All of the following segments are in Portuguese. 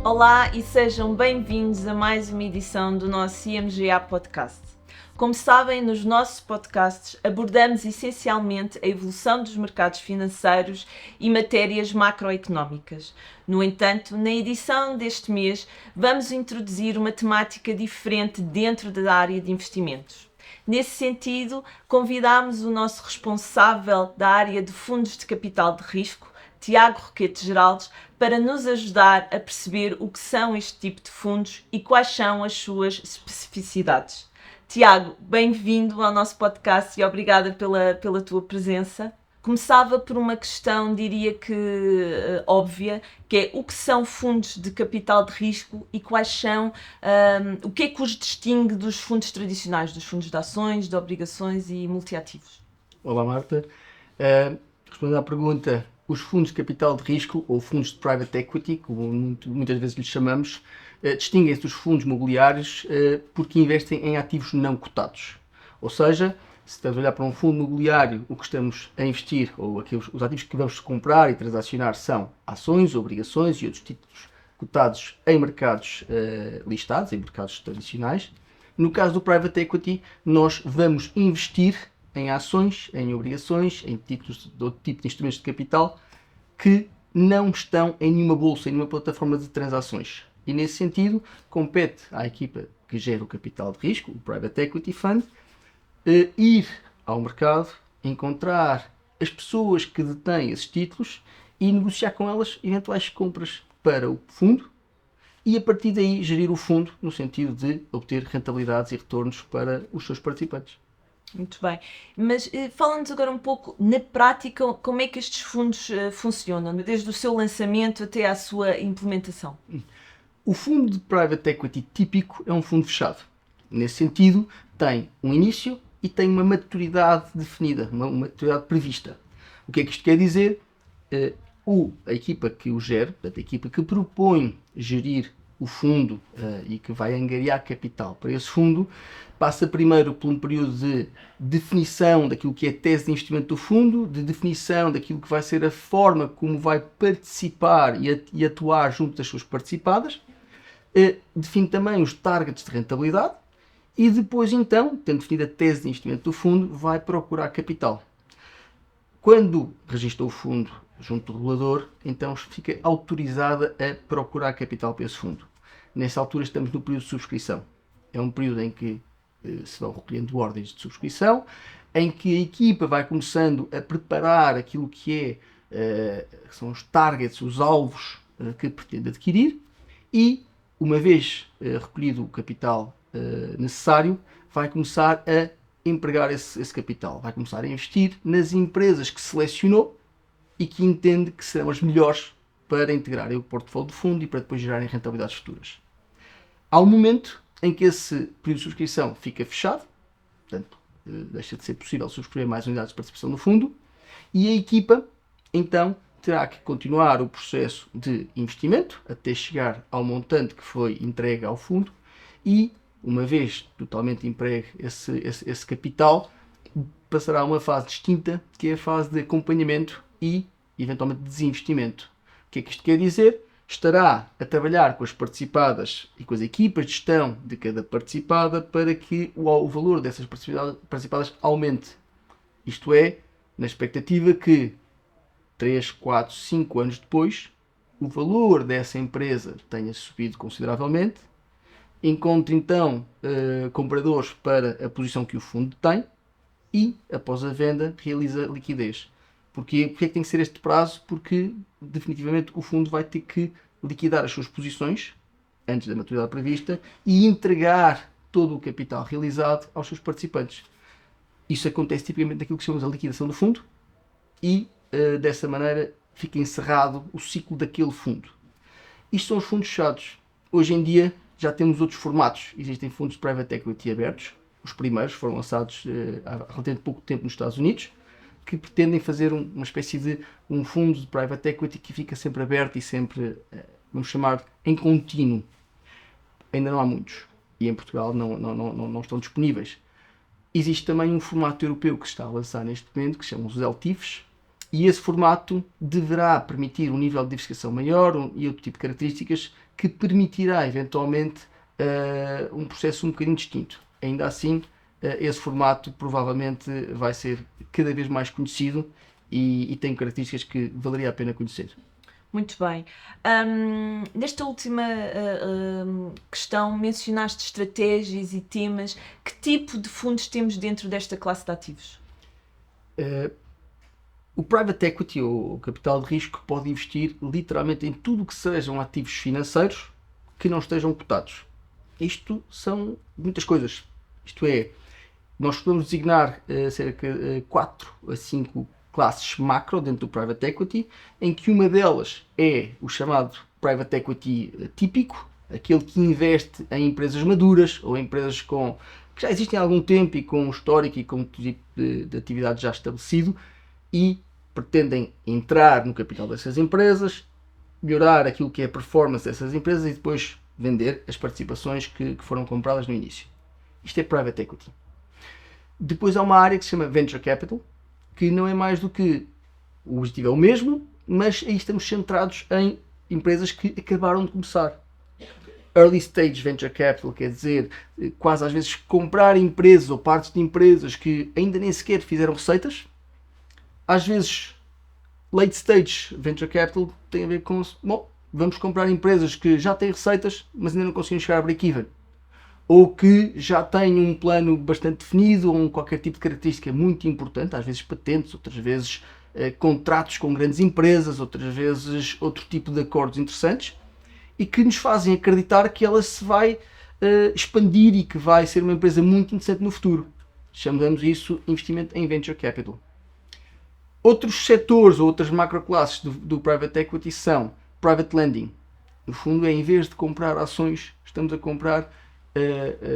Olá e sejam bem-vindos a mais uma edição do nosso IMGA Podcast. Como sabem, nos nossos podcasts abordamos essencialmente a evolução dos mercados financeiros e matérias macroeconómicas. No entanto, na edição deste mês, vamos introduzir uma temática diferente dentro da área de investimentos. Nesse sentido, convidamos o nosso responsável da área de fundos de capital de risco, Tiago Roquete Geraldes, para nos ajudar a perceber o que são este tipo de fundos e quais são as suas especificidades. Tiago, bem-vindo ao nosso podcast e obrigada pela tua presença. Começava por uma questão, diria que óbvia, que é o que são fundos de capital de risco e quais são, o que é que os distingue dos fundos tradicionais, dos fundos de ações, de obrigações e multiativos? Olá Marta, respondendo à pergunta, os fundos de capital de risco ou fundos de private equity, como muitas vezes lhes chamamos, distinguem-se dos fundos imobiliários porque investem em ativos não cotados. Ou seja, se estamos a olhar para um fundo imobiliário, o que estamos a investir, ou os ativos que vamos comprar e transacionar são ações, obrigações e outros títulos cotados em mercados listados, em mercados tradicionais. No caso do private equity, nós vamos investir em ações, em obrigações, em títulos de outro tipo de instrumentos de capital que não estão em nenhuma bolsa, em nenhuma plataforma de transações. E nesse sentido, compete à equipa que gera o capital de risco, o Private Equity Fund, ir ao mercado, encontrar as pessoas que detêm esses títulos e negociar com elas eventuais compras para o fundo e a partir daí gerir o fundo no sentido de obter rentabilidades e retornos para os seus participantes. Muito bem, mas fala-nos agora um pouco, na prática, como é que estes fundos funcionam, desde o seu lançamento até à sua implementação? O fundo de private equity típico é um fundo fechado. Nesse sentido, tem um início e tem uma maturidade definida, uma maturidade prevista. O que é que isto quer dizer? A equipa que o gera, portanto, a equipa que propõe gerir o fundo e que vai angariar capital para esse fundo, passa primeiro por um período de definição daquilo que é a tese de investimento do fundo, de definição daquilo que vai ser a forma como vai participar e atuar junto das suas participadas, define também os targets de rentabilidade e depois então, tendo definido a tese de investimento do fundo, vai procurar capital. Quando registra o fundo junto do regulador, então fica autorizada a procurar capital para esse fundo. Nessa altura estamos no período de subscrição. É um período em que se vão recolhendo ordens de subscrição, em que a equipa vai começando a preparar aquilo que são os targets, os alvos que pretende adquirir e, uma vez recolhido o capital necessário, vai começar a empregar esse capital, vai começar a investir nas empresas que selecionou e que entende que serão as melhores para integrarem o portfólio de fundo e para depois gerarem rentabilidades futuras. Há um momento em que esse período de subscrição fica fechado, portanto, deixa de ser possível subscrever mais unidades de participação no fundo, e a equipa, então, terá que continuar o processo de investimento até chegar ao montante que foi entregue ao fundo e, uma vez totalmente empregue esse capital, passará a uma fase distinta, que é a fase de acompanhamento e, eventualmente, desinvestimento. O que é que isto quer dizer? Estará a trabalhar com as participadas e com as equipas de gestão de cada participada para que o valor dessas participadas aumente. Isto é, na expectativa que 3, 4, 5 anos depois, o valor dessa empresa tenha subido consideravelmente, encontre então compradores para a posição que o fundo tem e, após a venda, realiza liquidez. Porque é que tem que ser este prazo? Porque, definitivamente, o fundo vai ter que liquidar as suas posições antes da maturidade prevista e entregar todo o capital realizado aos seus participantes. Isso acontece tipicamente naquilo que chamamos a liquidação do fundo e, dessa maneira, fica encerrado o ciclo daquele fundo. Isto são os fundos fechados. Hoje em dia já temos outros formatos. Existem fundos de private equity abertos. Os primeiros foram lançados há relativamente pouco tempo nos Estados Unidos, que pretendem fazer uma espécie de um fundo de private equity que fica sempre aberto e sempre, vamos chamar, em contínuo. Ainda não há muitos. E em Portugal não estão disponíveis. Existe também um formato europeu que se está a lançar neste momento, que se chama os LTIFs, e esse formato deverá permitir um nível de diversificação maior e outro tipo de características que permitirá eventualmente um processo um bocadinho distinto. Ainda assim, esse formato provavelmente vai ser cada vez mais conhecido e tem características que valeria a pena conhecer. Muito bem. Nesta última questão, mencionaste estratégias e temas. Que tipo de fundos temos dentro desta classe de ativos? O private equity, ou o capital de risco, pode investir literalmente em tudo o que sejam ativos financeiros que não estejam cotados. Isto são muitas coisas. Isto é, nós podemos designar cerca de 4 a 5 classes macro dentro do private equity, em que uma delas é o chamado private equity típico, aquele que investe em empresas maduras ou em empresas que já existem há algum tempo e com um histórico e com um tipo de atividade já estabelecido e pretendem entrar no capital dessas empresas, melhorar aquilo que é a performance dessas empresas e depois vender as participações que foram compradas no início. Isto é private equity. Depois há uma área que se chama venture capital, que não é mais do que o objetivo é o mesmo, mas aí estamos centrados em empresas que acabaram de começar. Early stage venture capital quer dizer quase às vezes comprar empresas ou partes de empresas que ainda nem sequer fizeram receitas. Às vezes late stage venture capital tem a ver com, vamos comprar empresas que já têm receitas, mas ainda não conseguem chegar a break-even. Ou que já têm um plano bastante definido, ou qualquer tipo de característica muito importante, às vezes patentes, outras vezes contratos com grandes empresas, outras vezes outro tipo de acordos interessantes, e que nos fazem acreditar que ela se vai expandir e que vai ser uma empresa muito interessante no futuro. Chamamos isso investimento em venture capital. Outros setores ou outras macroclasses do private equity são private lending. No fundo é, em vez de comprar ações, estamos a comprar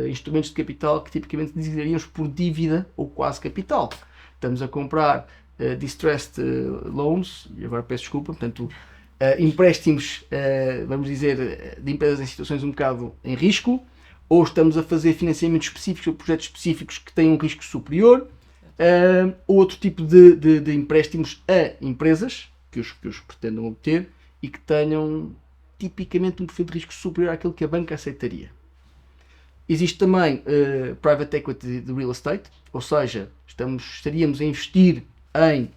instrumentos de capital que tipicamente designaríamos por dívida ou quase capital. Estamos a comprar distressed loans, e agora peço desculpa, portanto, empréstimos, vamos dizer, de empresas em situações um bocado em risco, ou estamos a fazer financiamentos específicos ou projetos específicos que têm um risco superior, ou outro tipo de empréstimos a empresas que os pretendam obter e que tenham tipicamente um perfil de risco superior àquilo que a banca aceitaria. Existe também private equity de real estate, ou seja, estaríamos a investir em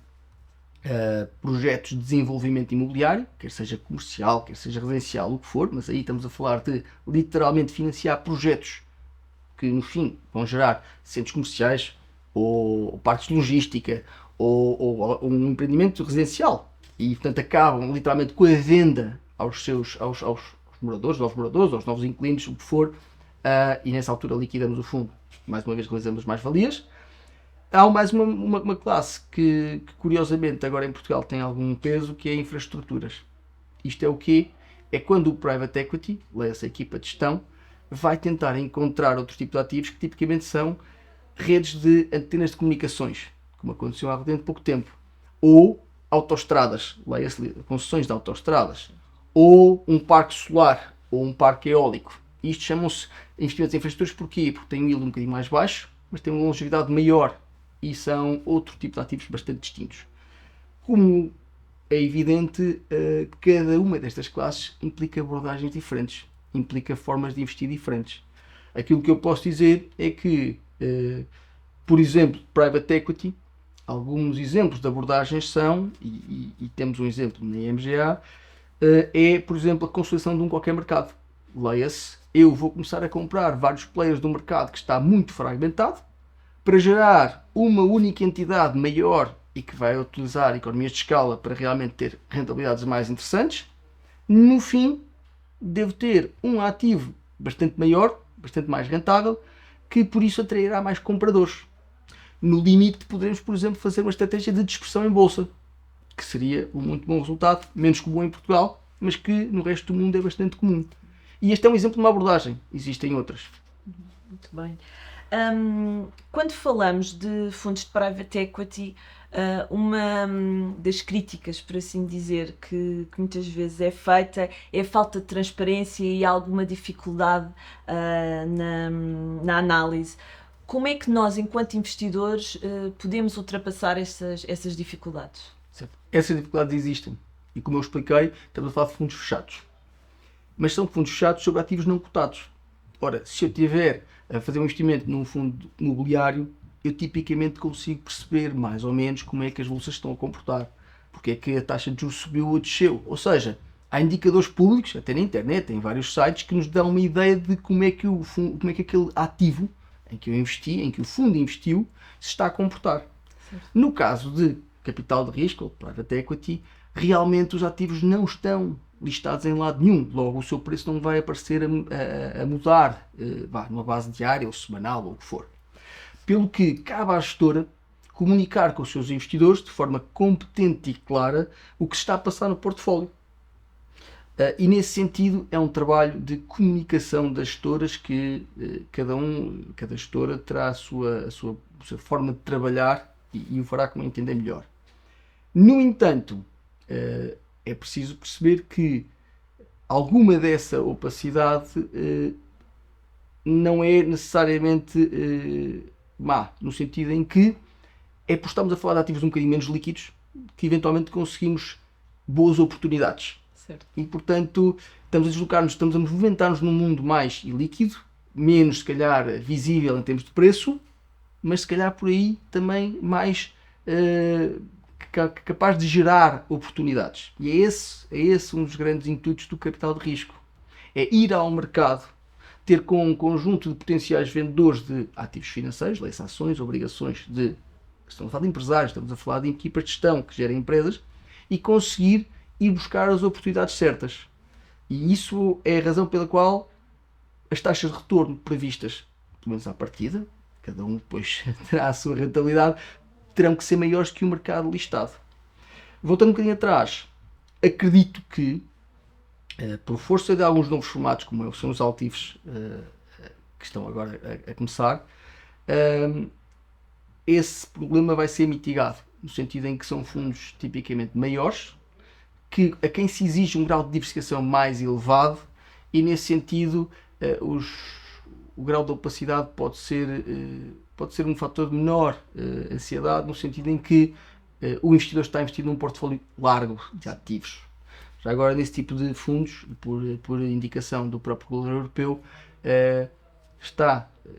projetos de desenvolvimento imobiliário, quer seja comercial, quer seja residencial, o que for, mas aí estamos a falar de literalmente financiar projetos que no fim vão gerar centros comerciais ou parques de logística ou um empreendimento residencial e portanto acabam literalmente com a venda aos moradores, aos novos inquilinos, o que for, e nessa altura liquidamos o fundo, mais uma vez realizamos mais-valias. Há mais uma classe que curiosamente agora em Portugal tem algum peso, que é infraestruturas. Isto é o quê? É quando o private equity, essa equipa de gestão, vai tentar encontrar outro tipo de ativos que tipicamente são redes de antenas de comunicações, como aconteceu há relativamente pouco tempo, ou autoestradas, concessões de autoestradas, ou um parque solar, ou um parque eólico. Isto chamam-se investimentos em infraestruturas porquê? Porque têm um yield um bocadinho mais baixo, mas têm uma longevidade maior e são outro tipo de ativos bastante distintos. Como é evidente, cada uma destas classes implica abordagens diferentes, implica formas de investir diferentes. Aquilo que eu posso dizer é que, por exemplo, private equity, alguns exemplos de abordagens são, e temos um exemplo na IMGA, é, por exemplo, a consolidação de um qualquer mercado. Leia-se, eu vou começar a comprar vários players do mercado que está muito fragmentado, para gerar uma única entidade maior e que vai utilizar economias de escala para realmente ter rentabilidades mais interessantes. No fim, devo ter um ativo bastante maior, bastante mais rentável, que por isso atrairá mais compradores. No limite, podemos, por exemplo, fazer uma estratégia de dispersão em bolsa, que seria um muito bom resultado, menos comum em Portugal, mas que no resto do mundo é bastante comum. E este é um exemplo de uma abordagem, existem outras. Muito bem. Quando falamos de fundos de private equity, uma das críticas, por assim dizer, que muitas vezes é feita é a falta de transparência e alguma dificuldade na análise. Como é que nós, enquanto investidores, podemos ultrapassar essas dificuldades? Certo. Essas dificuldades existem. E como eu expliquei, estamos a falar de fundos fechados. mas são fundos fechados sobre ativos não cotados. Ora, se eu tiver a fazer um investimento num fundo imobiliário, eu tipicamente consigo perceber mais ou menos como é que as bolsas estão a comportar, porque é que a taxa de juros subiu ou desceu. Ou seja, há indicadores públicos, até na internet, em vários sites, que nos dão uma ideia de como é que aquele ativo em que eu investi, em que o fundo investiu, se está a comportar. Certo. No caso de capital de risco, ou private equity, realmente os ativos não estão listados em lado nenhum. Logo, o seu preço não vai aparecer a mudar numa base diária ou semanal ou o que for. Pelo que cabe à gestora comunicar com os seus investidores de forma competente e clara o que se está a passar no portfólio. E nesse sentido é um trabalho de comunicação das gestoras que cada gestora terá a sua forma de trabalhar e o fará como entender melhor. No entanto, é preciso perceber que alguma dessa opacidade não é necessariamente má, no sentido em que é por estarmos a falar de ativos um bocadinho menos líquidos que eventualmente conseguimos boas oportunidades. Certo. E portanto estamos a deslocar-nos, estamos a movimentar-nos num mundo mais ilíquido, menos se calhar visível em termos de preço, mas se calhar por aí também mais capaz de gerar oportunidades. E é esse um dos grandes intuitos do capital de risco. É ir ao mercado, ter com um conjunto de potenciais vendedores de ativos financeiros, leis, ações, obrigações estamos a falar de empresários, estamos a falar de equipas de gestão que gerem empresas, e conseguir ir buscar as oportunidades certas. E isso é a razão pela qual as taxas de retorno previstas, pelo menos à partida, cada um depois terá a sua rentabilidade, terão que ser maiores que o mercado listado. Voltando um bocadinho atrás, acredito que, por força de alguns novos formatos, como são os altivos que estão agora a começar, esse problema vai ser mitigado, no sentido em que são fundos tipicamente maiores, a quem se exige um grau de diversificação mais elevado, e nesse sentido o grau de opacidade pode ser um fator de menor ansiedade, no sentido em que o investidor está investido num portfólio largo de ativos. Já agora, nesse tipo de fundos, por indicação do próprio regulador europeu,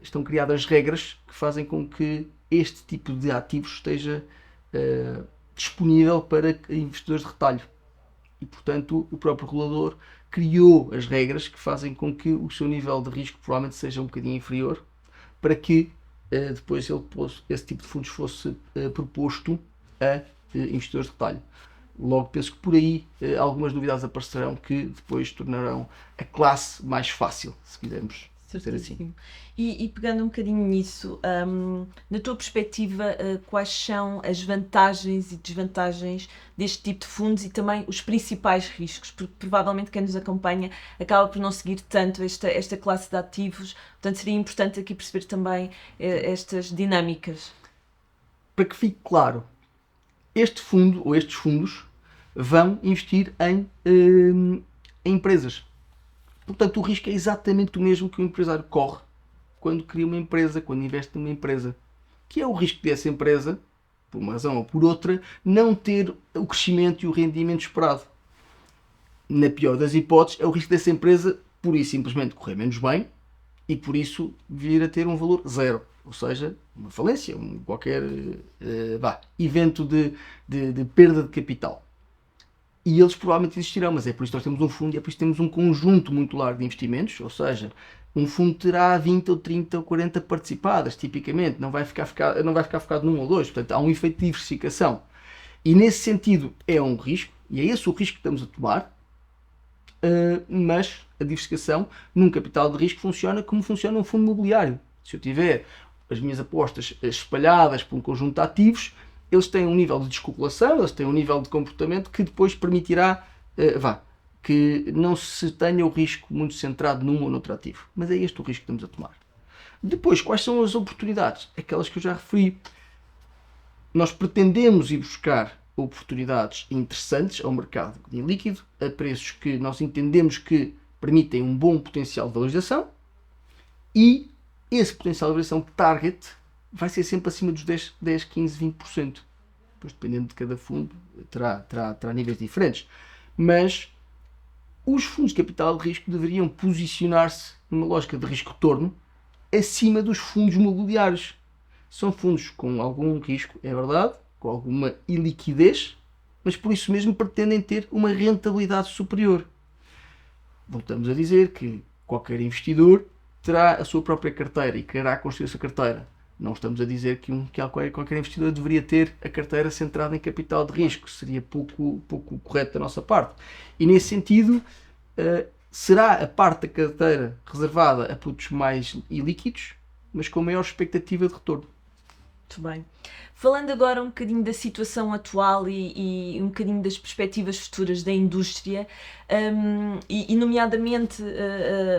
estão criadas regras que fazem com que este tipo de ativos esteja disponível para investidores de retalho. E, portanto, o próprio regulador criou as regras que fazem com que o seu nível de risco provavelmente seja um bocadinho inferior, para que depois esse tipo de fundos fosse proposto a investidores de retalho. Logo, penso que por aí algumas novidades aparecerão que depois tornarão a classe mais fácil, se quisermos dizer assim. E pegando um bocadinho nisso, na tua perspectiva, quais são as vantagens e desvantagens deste tipo de fundos e também os principais riscos? Porque provavelmente quem nos acompanha acaba por não seguir tanto esta classe de ativos, portanto seria importante aqui perceber também estas dinâmicas. Para que fique claro, este fundo ou estes fundos vão investir em empresas. Portanto, o risco é exatamente o mesmo que o empresário corre quando cria uma empresa, quando investe numa empresa. Que é o risco dessa empresa, por uma razão ou por outra, não ter o crescimento e o rendimento esperado. Na pior das hipóteses, é o risco dessa empresa pura e simplesmente correr menos bem e por isso vir a ter um valor zero. Ou seja, uma falência, qualquer evento de perda de capital. E eles provavelmente existirão, mas é por isso que nós temos um fundo e é por isso que temos um conjunto muito largo de investimentos, ou seja, um fundo terá 20 ou 30 ou 40 participadas, tipicamente, não vai ficar focado num ou dois, portanto há um efeito de diversificação. E nesse sentido é um risco, e é esse o risco que estamos a tomar, mas a diversificação num capital de risco funciona como funciona um fundo imobiliário. Se eu tiver as minhas apostas espalhadas por um conjunto de ativos, eles têm um nível de descorrelação, eles têm um nível de comportamento que depois permitirá que não se tenha o risco muito centrado num ou noutro ativo. Mas é este o risco que estamos a tomar. Depois, quais são as oportunidades? Aquelas que eu já referi. Nós pretendemos ir buscar oportunidades interessantes ao mercado de líquido, a preços que nós entendemos que permitem um bom potencial de valorização, e esse potencial de valorização target vai ser sempre acima dos 10, 15, 20%. Depois, dependendo de cada fundo, terá níveis diferentes. Mas os fundos de capital de risco deveriam posicionar-se numa lógica de risco-retorno acima dos fundos imobiliários. São fundos com algum risco, é verdade, com alguma iliquidez, mas por isso mesmo pretendem ter uma rentabilidade superior. Voltamos a dizer que qualquer investidor terá a sua própria carteira e quererá construir essa carteira. Não estamos a dizer que qualquer investidor deveria ter a carteira centrada em capital de risco. Seria pouco correto da nossa parte. E nesse sentido, será a parte da carteira reservada a produtos mais ilíquidos, mas com maior expectativa de retorno. Muito bem. Falando agora um bocadinho da situação atual e um bocadinho das perspectivas futuras da indústria, e nomeadamente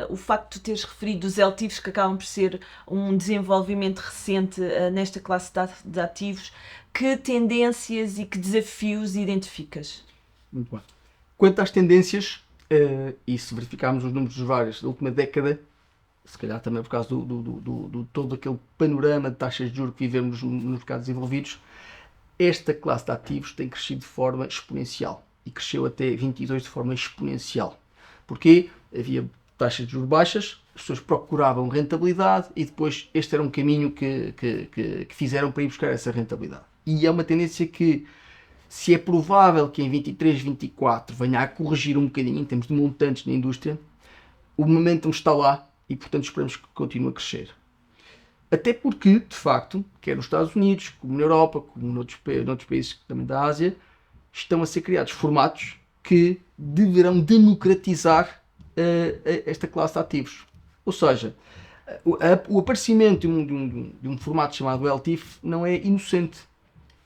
o facto de teres referido os LTIFs, que acabam por ser um desenvolvimento recente nesta classe de ativos, que tendências e que desafios identificas? Muito bem. Quanto às tendências, e se verificarmos os números dos vários da última década, se calhar também por causa do todo aquele panorama de taxas de juros que vivemos nos mercados desenvolvidos, esta classe de ativos tem crescido de forma exponencial e cresceu até 22 de forma exponencial. Porque havia taxas de juros baixas, as pessoas procuravam rentabilidade e depois este era um caminho que fizeram para ir buscar essa rentabilidade. E é uma tendência que, se é provável que em 23, 24 venha a corrigir um bocadinho em termos de montantes na indústria, o momentum está lá. E, portanto, esperamos que continue a crescer. Até porque, de facto, quer nos Estados Unidos, como na Europa, como noutros países também da Ásia, estão a ser criados formatos que deverão democratizar esta classe de ativos. Ou seja, o aparecimento de um formato chamado LTIF não é inocente.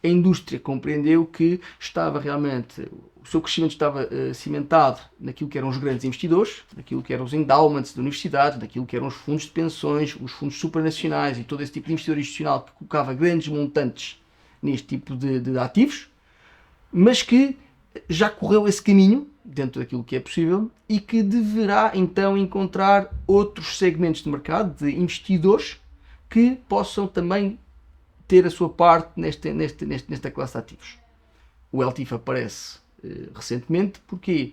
A indústria compreendeu que estava realmente, o seu crescimento estava cimentado naquilo que eram os grandes investidores, naquilo que eram os endowments de universidades, naquilo que eram os fundos de pensões, os fundos supranacionais e todo esse tipo de investidor institucional que colocava grandes montantes neste tipo de ativos, mas que já correu esse caminho, dentro daquilo que é possível, e que deverá então encontrar outros segmentos de mercado, de investidores, que possam também ter a sua parte nesta classe de ativos. O LTIF aparece recentemente, porquê?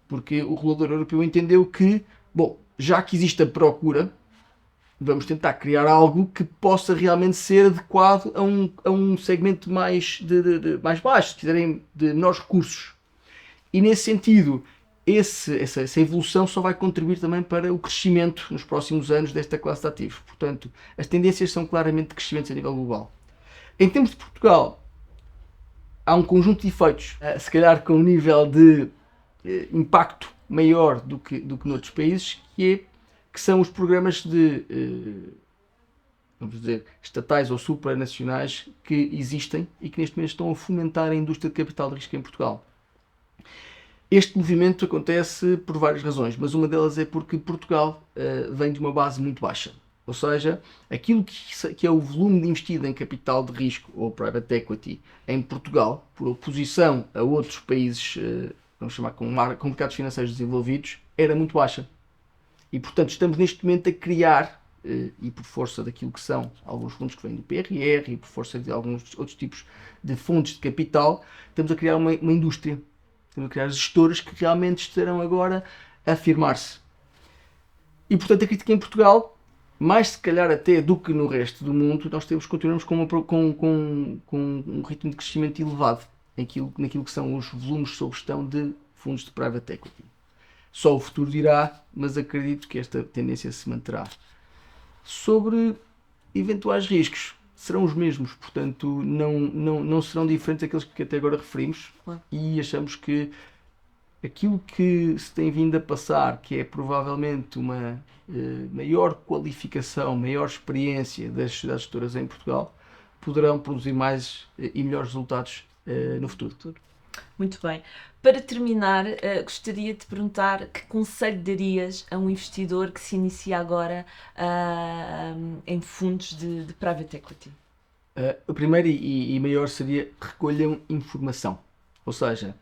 Porque o regulador europeu entendeu que, bom, já que existe a procura, vamos tentar criar algo que possa realmente ser adequado a um segmento mais baixo, se quiserem, de menores recursos. E nesse sentido, essa evolução só vai contribuir também para o crescimento nos próximos anos desta classe de ativos. Portanto, as tendências são claramente de crescimento a nível global. Em termos de Portugal, há um conjunto de efeitos, se calhar com um nível de impacto maior do que noutros países, que são os programas vamos dizer, estatais ou supranacionais que existem e que neste momento estão a fomentar a indústria de capital de risco em Portugal. Este movimento acontece por várias razões, mas uma delas é porque Portugal vem de uma base muito baixa. Ou seja, aquilo que é o volume de investido em capital de risco ou private equity em Portugal, por oposição a outros países, vamos chamar com mercados financeiros desenvolvidos, era muito baixa. E, portanto, estamos neste momento a criar, e por força daquilo que são alguns fundos que vêm do PRR e por força de alguns outros tipos de fontes de capital, estamos a criar uma indústria. Estamos a criar gestoras que realmente estarão agora a afirmar-se. E, portanto, a crítica em Portugal, mais se calhar até do que no resto do mundo, nós continuamos com um ritmo de crescimento elevado naquilo que são os volumes sob gestão de fundos de private equity. Só o futuro dirá, mas acredito que esta tendência se manterá. Sobre eventuais riscos, serão os mesmos, portanto não serão diferentes daqueles que até agora referimos. E achamos que aquilo que se tem vindo a passar, que é provavelmente uma maior qualificação, maior experiência das gestoras em Portugal, poderão produzir mais e melhores resultados no futuro. Muito bem. Para terminar, gostaria de te perguntar que conselho darias a um investidor que se inicia agora em fundos de private equity? O primeiro e maior seria recolham informação. Ou seja,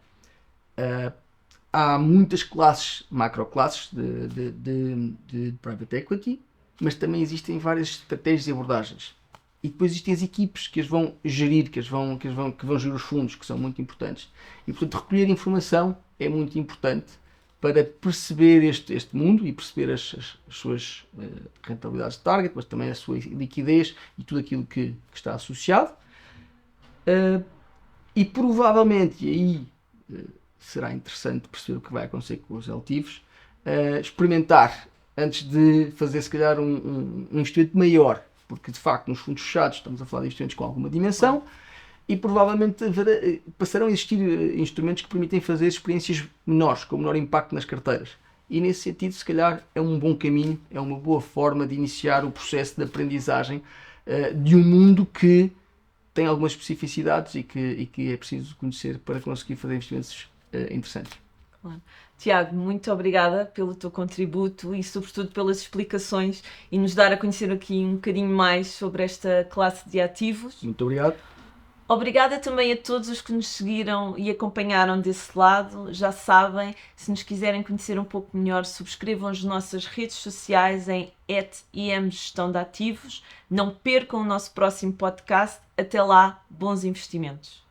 há muitas classes, macroclasses de private equity, mas também existem várias estratégias e abordagens. E depois existem as equipes que as vão gerir, que vão gerir os fundos, que são muito importantes. E, portanto, recolher informação é muito importante para perceber este mundo e perceber as suas rentabilidades de target, mas também a sua liquidez e tudo aquilo que está associado. E provavelmente, e aí será interessante perceber o que vai acontecer com os LTIVs, experimentar antes de fazer se calhar um investimento maior, porque de facto nos fundos fechados estamos a falar de investimentos com alguma dimensão e provavelmente passarão a existir instrumentos que permitem fazer experiências menores, com menor impacto nas carteiras. E nesse sentido, se calhar, é um bom caminho, é uma boa forma de iniciar o processo de aprendizagem de um mundo que tem algumas especificidades e que é preciso conhecer para conseguir fazer investimentos interessantes. Claro. Tiago, muito obrigada pelo teu contributo e sobretudo pelas explicações e nos dar a conhecer aqui um bocadinho mais sobre esta classe de ativos. Muito obrigado. Obrigada também a todos os que nos seguiram e acompanharam desse lado. Já sabem, se nos quiserem conhecer um pouco melhor, subscrevam as nossas redes sociais em @imgestãodeativos. Não percam o nosso próximo podcast. Até lá, bons investimentos.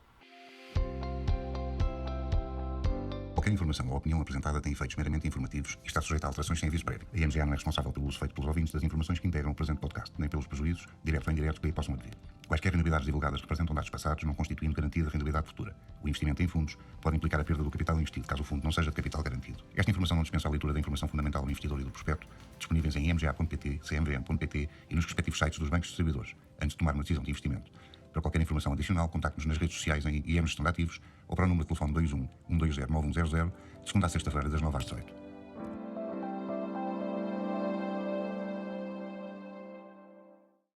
Qualquer informação ou opinião apresentada tem efeitos meramente informativos e está sujeita a alterações sem aviso prévio. A IMGA não é responsável pelo uso feito pelos ouvintes das informações que integram o presente podcast, nem pelos prejuízos, diretos ou indiretos, que aí possam advir. Quaisquer rendibilidades divulgadas representam dados passados, não constituindo garantia de rendibilidade futura. O investimento em fundos pode implicar a perda do capital investido, caso o fundo não seja de capital garantido. Esta informação não dispensa a leitura da informação fundamental do investidor e do prospecto, disponíveis em imga.pt, cmvm.pt e nos respectivos sites dos bancos distribuidores, antes de tomar uma decisão de investimento. Para qualquer informação adicional, contacte-nos nas redes sociais em IM Gestão de Ativos ou para o número de telefone 21 120 9100, de segunda a sexta-feira, das 9 às 18.